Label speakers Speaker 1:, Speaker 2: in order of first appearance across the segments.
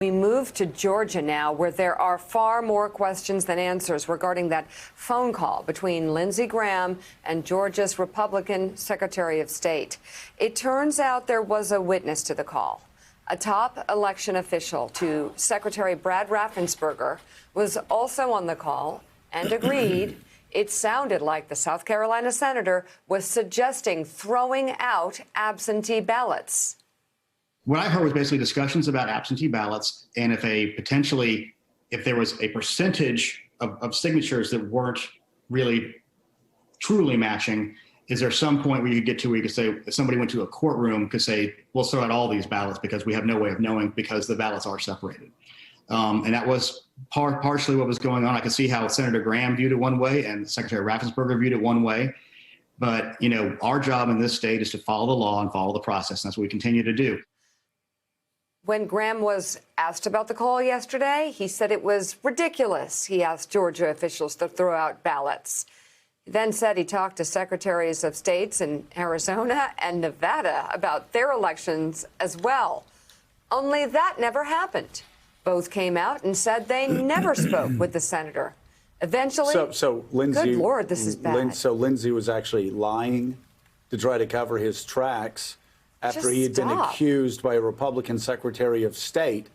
Speaker 1: We move to Georgia now, where there are far more questions than answers regarding that phone call between Lindsey Graham and Georgia's Republican Secretary of State. It turns out there was a witness to the call. A top election official to Secretary Brad Raffensperger was also on the call and agreed it sounded like the South Carolina senator was suggesting throwing out absentee ballots.
Speaker 2: What I heard was basically discussions about absentee ballots, and if there was a percentage of signatures that weren't really truly matching, is there some point where you could get to where you could say, if somebody went to a courtroom, could say, we'll throw out all these ballots because we have no way of knowing because the ballots are separated. And that was partially what was going on. I could see how Senator Graham viewed it one way and Secretary Raffensperger viewed it one way. But, our job in this state is to follow the law and follow the process. And that's what we continue to do.
Speaker 1: When Graham was asked about the call yesterday, he said it was ridiculous. He asked Georgia officials to throw out ballots. He then said he talked to secretaries of states in Arizona and Nevada about their elections as well. Only that never happened. Both came out and said they never spoke with the senator. Eventually,
Speaker 3: so Lindsey,
Speaker 1: good Lord, this is bad.
Speaker 3: So Lindsey was actually lying to try to cover his tracks after he had been accused by a Republican Secretary of State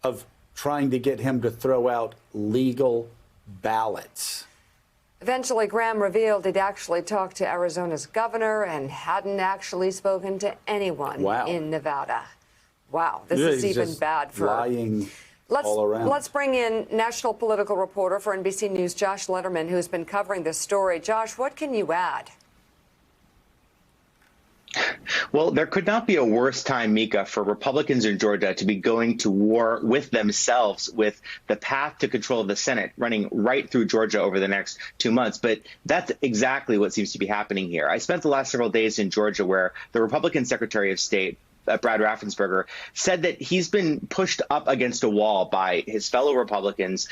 Speaker 3: of trying to get him to throw out legal ballots.
Speaker 1: Eventually, Graham revealed he'd actually talked to Arizona's governor and hadn't actually spoken to anyone in Nevada. Wow, this is even bad for
Speaker 3: lying all around.
Speaker 1: Let's bring in national political reporter for NBC News, Josh Lederman, who's been covering this story. Josh, what can you add?
Speaker 4: Well, there could not be a worse time, Mika, for Republicans in Georgia to be going to war with themselves, with the path to control of the Senate running right through Georgia over the next 2 months. But that's exactly what seems to be happening here. I spent the last several days in Georgia where the Republican Secretary of State, Brad Raffensperger, said that he's been pushed up against a wall by his fellow Republicans,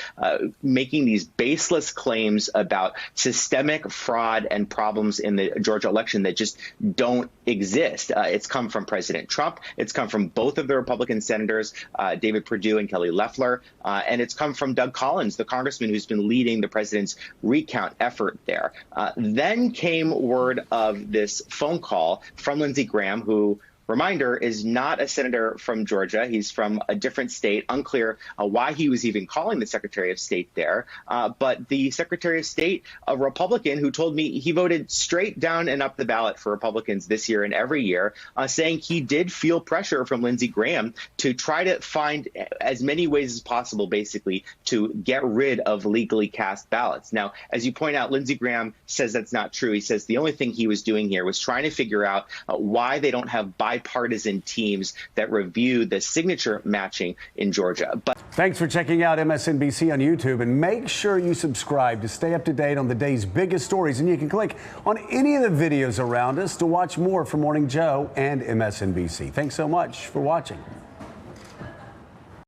Speaker 4: making these baseless claims about systemic fraud and problems in the Georgia election that just don't exist. It's come from President Trump. It's come from both of the Republican senators, David Perdue and Kelly Loeffler, and it's come from Doug Collins, the congressman who's been leading the president's recount effort there. Then came word of this phone call from Lindsey Graham, who, reminder, is not a senator from Georgia. He's from a different state. Unclear why he was even calling the Secretary of State there. But the Secretary of State, a Republican who told me he voted straight down and up the ballot for Republicans this year and every year, saying he did feel pressure from Lindsey Graham to try to find as many ways as possible, basically, to get rid of legally cast ballots. Now, as you point out, Lindsey Graham says that's not true. He says the only thing he was doing here was trying to figure out why they don't have bipartisan teams that review the signature matching in Georgia. But
Speaker 5: thanks for checking out MSNBC on YouTube, and make sure you subscribe to stay up to date on the day's biggest stories. And you can click on any of the videos around us to watch more from Morning Joe and MSNBC. Thanks so much for watching.